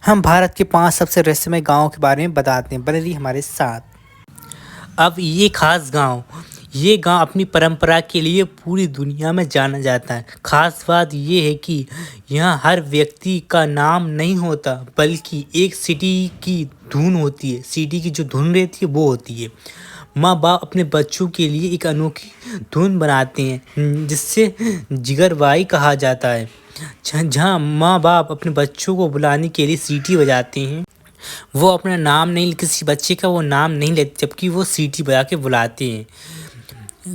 हम भारत के 5 सबसे रहस्यमय गाँव के बारे में बताते हैं। बने रहिए हमारे साथ। अब ये गांव अपनी परंपरा के लिए पूरी दुनिया में जाना जाता है। खास बात ये है कि यहाँ हर व्यक्ति का नाम नहीं होता, बल्कि एक सिटी की धुन होती है। सिटी की जो धुन रहती है वो होती है। माँ बाप अपने बच्चों के लिए एक अनोखी धुन बनाते हैं, जिससे जिगरबाई कहा जाता है। जहाँ माँ बाप अपने बच्चों को बुलाने के लिए सीटी बजाते हैं, वो अपना नाम नहीं, किसी बच्चे का वो नाम नहीं लेते, जबकि वो सीटी बजा के बुलाते हैं।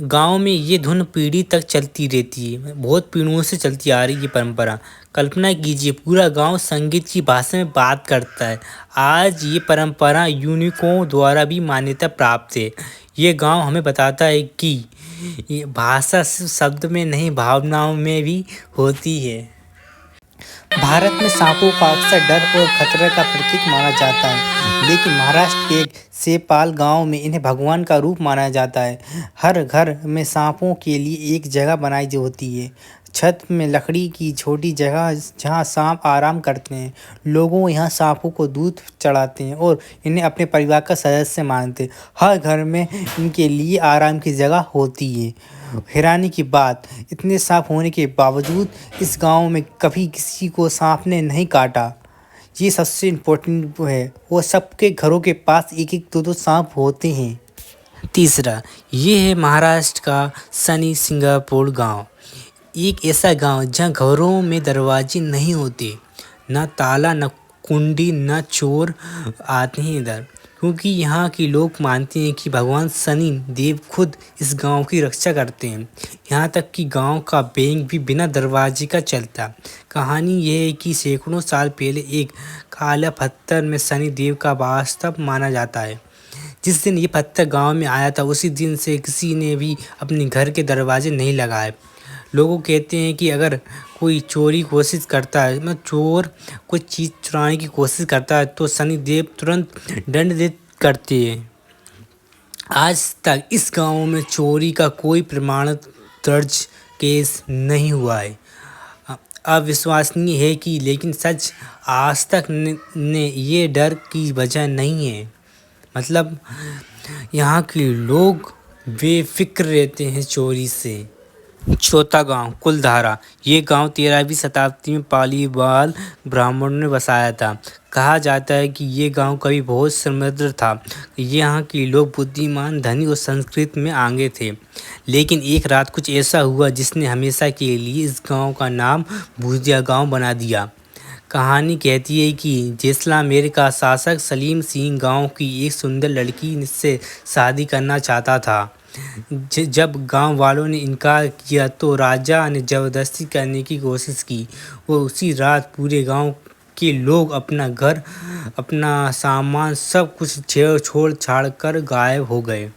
गांव में ये धुन पीढ़ी तक चलती रहती है, बहुत पीढ़ियों से चलती आ रही ये परंपरा। कल्पना कीजिए, पूरा गांव संगीत की भाषा में बात करता है। आज ये परंपरा यूनेस्को द्वारा भी मान्यता प्राप्त है। ये गांव हमें बताता है कि ये भाषा सिर्फ शब्द में नहीं, भावनाओं में भी होती है। भारत में सांपों को अक्सर डर और खतरे का प्रतीक माना जाता है, लेकिन महाराष्ट्र के एक सेपाल गांव में इन्हें भगवान का रूप माना जाता है। हर घर में सांपों के लिए एक जगह बनाई होती है, छत में लकड़ी की छोटी जगह जहां सांप आराम करते हैं। लोगों यहाँ सांपों को दूध चढ़ाते हैं और इन्हें अपने परिवार का सदस्य मानते हैं। हर घर में इनके लिए आराम की जगह होती है। हैरानी की बात, इतने सांप होने के बावजूद इस गांव में कभी किसी को सांप ने नहीं काटा। ये सबसे इम्पोर्टेंट है, वो सबके घरों के पास एक एक दो दो सांप होते हैं। तीसरा, ये है महाराष्ट्र का शनि सिंगापुर गांव। एक ऐसा गांव जहां घरों में दरवाजे नहीं होते, ना ताला, ना कुंडी, ना चोर आते हैं इधर, क्योंकि यहाँ के लोग मानते हैं कि भगवान शनि देव खुद इस गांव की रक्षा करते हैं। यहाँ तक कि गांव का बैंक भी बिना दरवाजे का चलता। कहानी यह है कि सैकड़ों साल पहले एक काला पत्थर में शनि देव का वास्तव माना जाता है। जिस दिन ये पत्थर गांव में आया था, उसी दिन से किसी ने भी अपने घर के दरवाजे नहीं लगाए। लोग कहते हैं कि अगर कोई चोरी कोशिश करता है, मतलब चोर कोई चीज़ चुराने की कोशिश करता है, तो शनि देव तुरंत दंड करते हैं। आज तक इस गांव में चोरी का कोई प्रमाणित दर्ज केस नहीं हुआ है। अविश्वसनीय है कि लेकिन सच, आज तक ने ये डर की वजह नहीं है। मतलब यहाँ के लोग बेफिक्र रहते हैं चोरी से। चौथा गांव कुलधारा। ये गांव 13वीं शताब्दी में पालीवाल ब्राह्मणों ने बसाया था। कहा जाता है कि ये गांव कभी बहुत समृद्ध था। यहाँ के लोग बुद्धिमान, धनी और संस्कृत में आगे थे। लेकिन एक रात कुछ ऐसा हुआ जिसने हमेशा के लिए इस गांव का नाम भूतिया गांव बना दिया। कहानी कहती है कि जैसलमेर का शासक सलीम सिंह गांव की एक सुंदर लड़की से शादी करना चाहता था। जब गांव वालों ने इनकार किया तो राजा ने ज़बरदस्ती करने की कोशिश की। वो उसी रात पूरे गांव के लोग अपना घर, अपना सामान, सब कुछ छोड़ छाड़ कर गायब हो गए।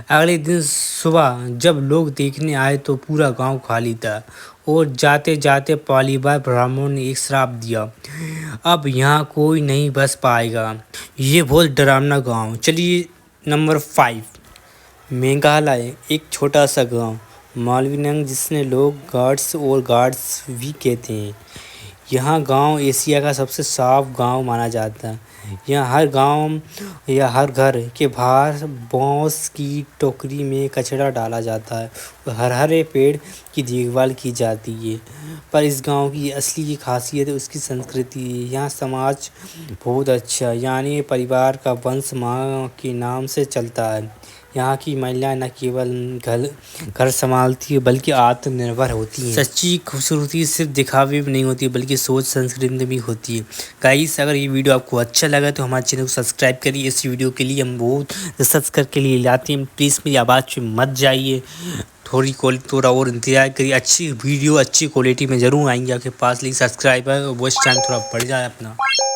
अगले दिन सुबह जब लोग देखने आए तो पूरा गांव खाली था और जाते जाते पालीवाल ब्राह्मणों ने एक श्राप दिया, अब यहाँ कोई नहीं बस पाएगा। ये बहुत डरावना गांव। चलिए नंबर 5, मेघालय। एक छोटा सा गांव मालवीनंग, जिसने लोग गार्ड्स भी कहते हैं। यहाँ गांव एशिया का सबसे साफ गांव माना जाता है। यहाँ हर गांव या हर घर के बाहर बांस की टोकरी में कचरा डाला जाता है और हरे पेड़ की देखभाल की जाती है। पर इस गांव की असली खासियत है उसकी संस्कृति। यहाँ समाज बहुत अच्छा, यानी परिवार का वंश माँ के नाम से चलता है। यहाँ की महिलाएं न केवल घर संभालती है बल्कि आत्मनिर्भर होती हैं। सच्ची खूबसूरती सिर्फ दिखावे में नहीं होती, बल्कि सोच संस्कृति में भी होती है। गाइस, अगर ये वीडियो आपको अच्छा लगा तो हमारे चैनल को सब्सक्राइब करिए। इस वीडियो के लिए हम बहुत रिसर्च करके लिए लाते हैं। प्लीज़ मेरी आवाज़ में मत जाइए, थोड़ा और इंतजार करिए। अच्छी वीडियो अच्छी क्वालिटी में ज़रूर आएंगे आपके पास। लेकिन सब्सक्राइबर वॉच टाइम थोड़ा बढ़ जाए अपना।